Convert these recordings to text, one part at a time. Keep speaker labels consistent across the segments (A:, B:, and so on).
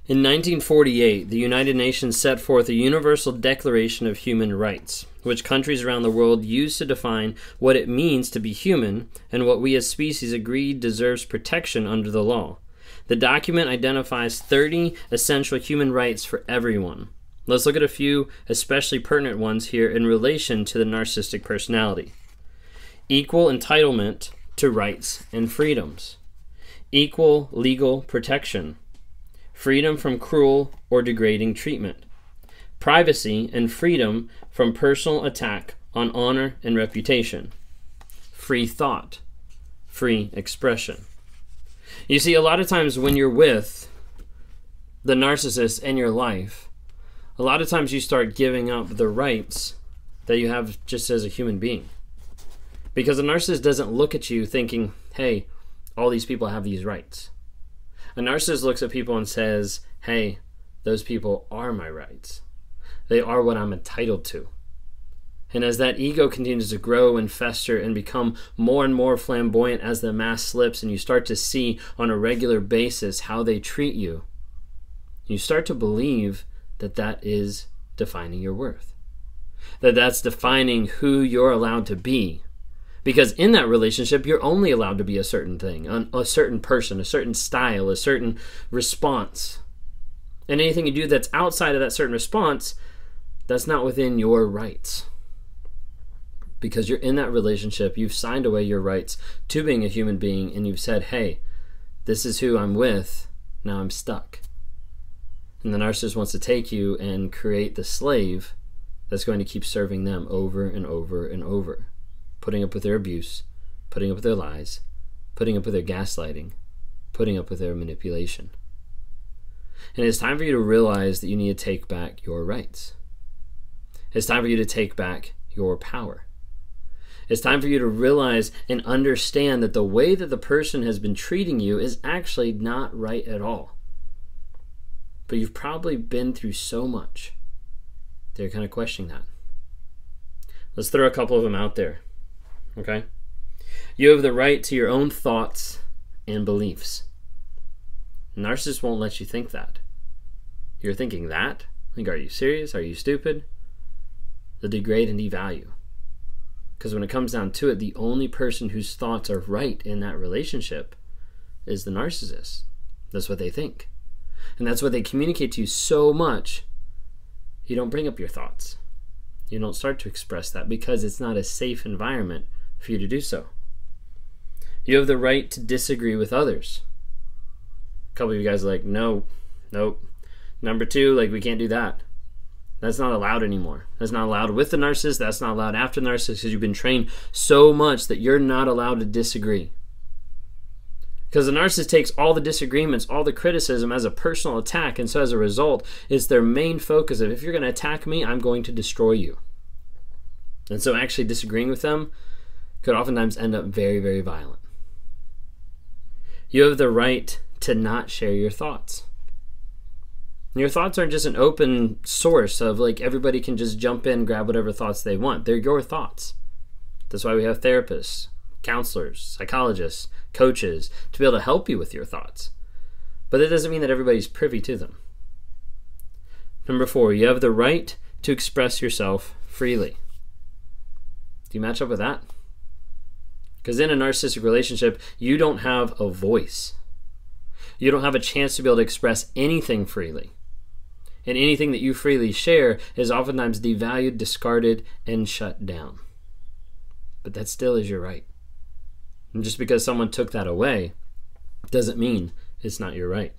A: In 1948, the United Nations set forth a Universal Declaration of Human Rights, which countries around the world use to define what it means to be human and what we as species agreed deserves protection under the law. The document identifies 30 essential human rights for everyone. Let's look at a few especially pertinent ones here in relation to the narcissistic personality. Equal entitlement to rights and freedoms. Equal legal protection. Freedom from cruel or degrading treatment. Privacy and freedom from personal attack on honor and reputation. Free thought. Free expression. You see, a lot of times when you're with the narcissist in your life, a lot of times you start giving up the rights that you have just as a human being. Because a narcissist doesn't look at you thinking, hey, all these people have these rights. A narcissist looks at people and says, hey, those people are my rights. They are what I'm entitled to. And as that ego continues to grow and fester and become more and more flamboyant as the mask slips and you start to see on a regular basis how they treat you, you start to believe that that is defining your worth. That that's defining who you're allowed to be. Because in that relationship, you're only allowed to be a certain thing, a certain person, a certain style, a certain response. And anything you do that's outside of that certain response, that's not within your rights. Because you're in that relationship, you've signed away your rights to being a human being, and you've said, hey, this is who I'm with, now I'm stuck. And the narcissist wants to take you and create the slave that's going to keep serving them over and over and over. Putting up with their abuse, putting up with their lies, putting up with their gaslighting, putting up with their manipulation. And it's time for you to realize that you need to take back your rights. It's time for you to take back your power. It's time for you to realize and understand that the way that the person has been treating you is actually not right at all. But you've probably been through so much that you're kind of questioning that. Let's throw a couple of them out there. Okay? You have the right to your own thoughts and beliefs. Narcissists won't let you think that. You're thinking that? Like, are you serious? Are you stupid? They'll degrade and devalue. Because when it comes down to it, the only person whose thoughts are right in that relationship is the narcissist. That's what they think. And that's what they communicate to you so much, you don't bring up your thoughts. You don't start to express that because it's not a safe environment for you to do so. You have the right to disagree with others. A couple of you guys are like, nope. Number two, like, we can't do that. That's not allowed anymore. That's not allowed with the narcissist. That's not allowed after the narcissist because you've been trained so much that you're not allowed to disagree. Because the narcissist takes all the disagreements, all the criticism as a personal attack, and so as a result, it's their main focus of, if you're going to attack me, I'm going to destroy you. And so actually disagreeing with them could oftentimes end up very, very violent. You have the right to not share your thoughts. Your thoughts aren't just an open source of, like, everybody can just jump in and grab whatever thoughts they want. They're your thoughts. That's why we have therapists, counselors, psychologists, coaches, to be able to help you with your thoughts. But that doesn't mean that everybody's privy to them. Number 4, you have the right to express yourself freely. Do you match up with that? Because in a narcissistic relationship, you don't have a voice. You don't have a chance to be able to express anything freely. And anything that you freely share is oftentimes devalued, discarded, and shut down. But that still is your right. And just because someone took that away doesn't mean it's not your right.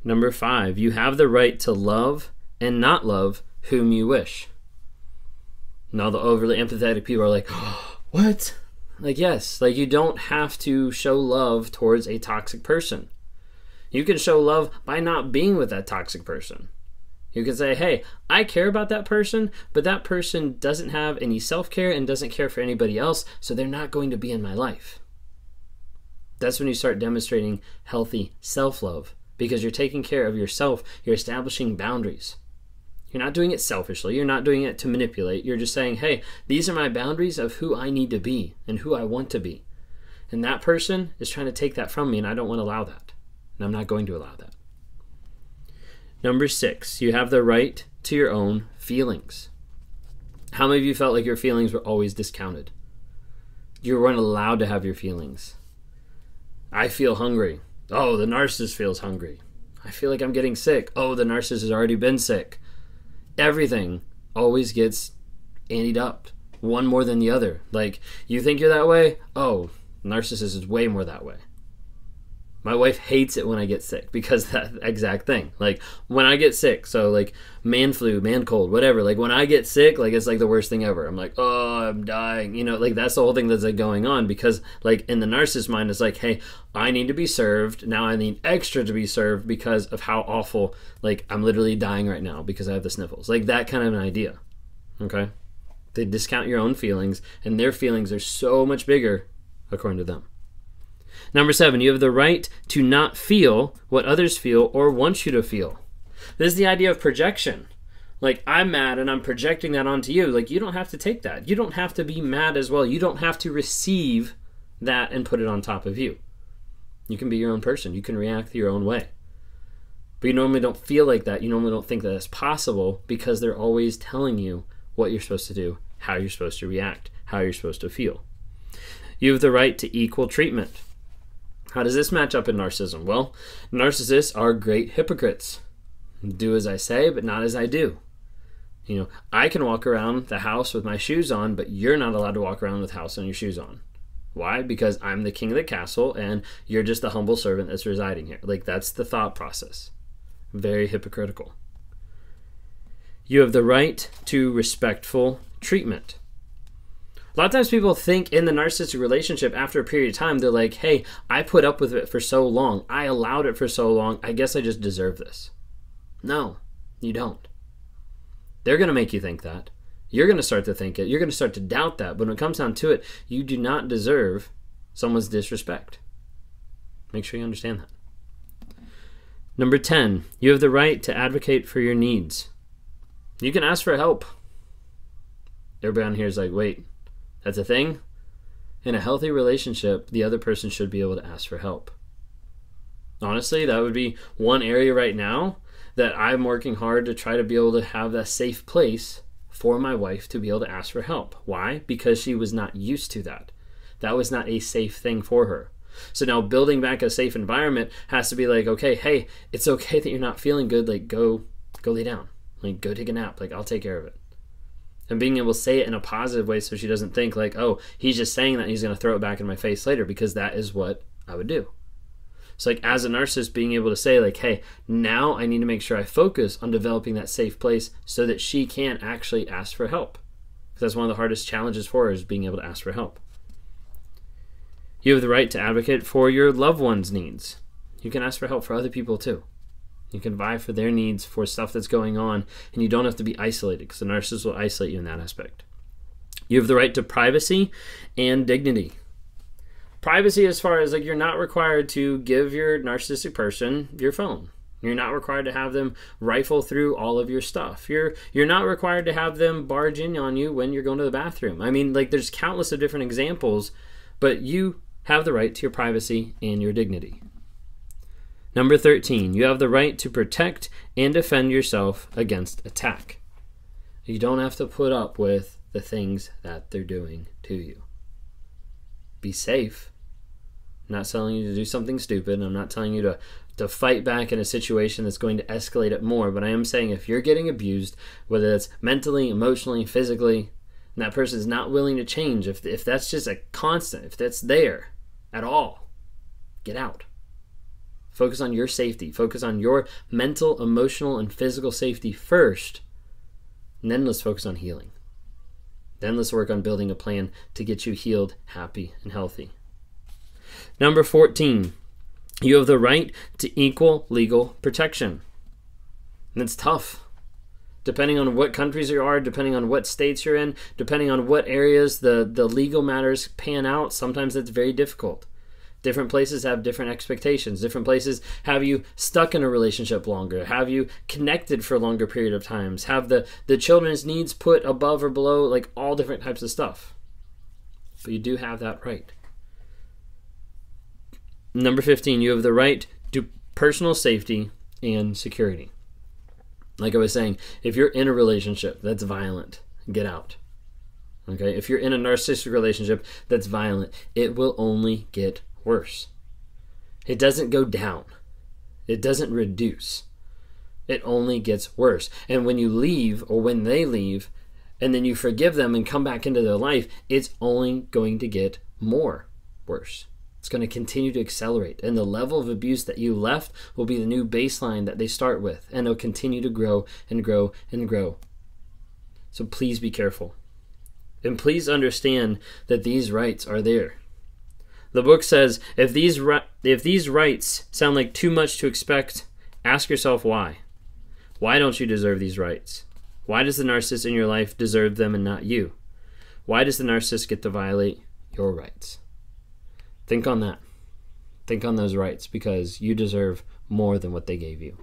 A: Number 5, you have the right to love and not love whom you wish. Now the overly empathetic people are like, oh, what? Like, yes, like, you don't have to show love towards a toxic person. You can show love by not being with that toxic person. You can say, hey, I care about that person, but that person doesn't have any self-care and doesn't care for anybody else, so they're not going to be in my life. That's when you start demonstrating healthy self-love, because you're taking care of yourself. You're establishing boundaries. You're not doing it selfishly. You're not doing it to manipulate. You're just saying, hey, these are my boundaries of who I need to be and who I want to be. And that person is trying to take that from me, and I don't want to allow that. And I'm not going to allow that. Number 6, you have the right to your own feelings. How many of you felt like your feelings were always discounted? You weren't allowed to have your feelings. I feel hungry. Oh, the narcissist feels hungry. I feel like I'm getting sick. Oh, the narcissist has already been sick. Everything always gets anteed up, one more than the other. Like, you think you're that way? Oh, narcissist is way more that way. My wife hates it when I get sick because that exact thing. Like, when I get sick, so like man flu, man cold, whatever. Like, when I get sick, like, it's like the worst thing ever. I'm like, oh, I'm dying. You know, like, that's the whole thing that's like going on, because like in the narcissist mind, it's like, hey, I need to be served. Now I need extra to be served because of how awful, like, I'm literally dying right now because I have the sniffles. Like, that kind of an idea. Okay? They discount your own feelings, and their feelings are so much bigger according to them. Number 7, you have the right to not feel what others feel or want you to feel. This is the idea of projection. Like, I'm mad and I'm projecting that onto you. Like, you don't have to take that. You don't have to be mad as well. You don't have to receive that and put it on top of you. You can be your own person. You can react your own way. But you normally don't feel like that. You normally don't think that it's possible because they're always telling you what you're supposed to do, how you're supposed to react, how you're supposed to feel. You have the right to equal treatment. How does this match up in narcissism? Well, narcissists are great hypocrites. Do as I say, but not as I do. You know, I can walk around the house with my shoes on, but you're not allowed to walk around with house and your shoes on. Why? Because I'm the king of the castle and you're just a humble servant that's residing here. Like, that's the thought process. Very hypocritical. You have the right to respectful treatment. A lot of times people think in the narcissistic relationship, after a period of time, they're like, hey, I put up with it for so long. I allowed it for so long. I guess I just deserve this. No, you don't. They're going to make you think that. You're going to start to think it. You're going to start to doubt that. But when it comes down to it, you do not deserve someone's disrespect. Make sure you understand that. Number 10, you have the right to advocate for your needs. You can ask for help. Everybody on here is like, wait, that's a thing? In a healthy relationship, the other person should be able to ask for help. Honestly, that would be one area right now that I'm working hard to try to be able to have that safe place for my wife to be able to ask for help. Why? Because she was not used to that. That was not a safe thing for her. So now building back a safe environment has to be like, okay, hey, it's okay that you're not feeling good. Like, go lay down. Like, go take a nap. Like, I'll take care of it. And being able to say it in a positive way so she doesn't think like, oh, he's just saying that and he's going to throw it back in my face later, because that is what I would do. So like, as a narcissist, being able to say like, hey, now I need to make sure I focus on developing that safe place so that she can actually ask for help. Because that's one of the hardest challenges for her, is being able to ask for help. You have the right to advocate for your loved one's needs. You can ask for help for other people too. You can vie for their needs for stuff that's going on, and you don't have to be isolated, because the narcissist will isolate you in that aspect. You have the right to privacy and dignity. Privacy as far as like, you're not required to give your narcissistic person your phone. You're not required to have them rifle through all of your stuff. You're not required to have them barge in on you when you're going to the bathroom. I mean, like, there's countless of different examples, but you have the right to your privacy and your dignity. Number 13, you have the right to protect and defend yourself against attack. You don't have to put up with the things that they're doing to you. Be safe. I'm not telling you to do something stupid. I'm not telling you to fight back in a situation that's going to escalate it more. But I am saying, if you're getting abused, whether that's mentally, emotionally, physically, and that person is not willing to change, if that's just a constant, if that's there at all, get out. Focus on your safety. Focus on your mental, emotional, and physical safety first. And then let's focus on healing. Then let's work on building a plan to get you healed, happy, and healthy. Number 14, you have the right to equal legal protection. And it's tough. Depending on what countries you are, depending on what states you're in, depending on what areas the legal matters pan out, sometimes it's very difficult. Different places have different expectations. Different places have you stuck in a relationship longer, have you connected for a longer period of times, have the children's needs put above or below, like all different types of stuff. But you do have that right. Number 15, you have the right to personal safety and security. Like I was saying, if you're in a relationship that's violent, get out. Okay? If you're in a narcissistic relationship that's violent, it will only get worse. It doesn't go down. It doesn't reduce. It only gets worse. And when you leave, or when they leave, and then you forgive them and come back into their life, it's only going to get more worse. It's going to continue to accelerate. And the level of abuse that you left will be the new baseline that they start with. And it'll continue to grow and grow and grow. So please be careful. And please understand that these rights are there. The book says, if these rights sound like too much to expect, ask yourself why. Why don't you deserve these rights? Why does the narcissist in your life deserve them and not you? Why does the narcissist get to violate your rights? Think on that. Think on those rights, because you deserve more than what they gave you.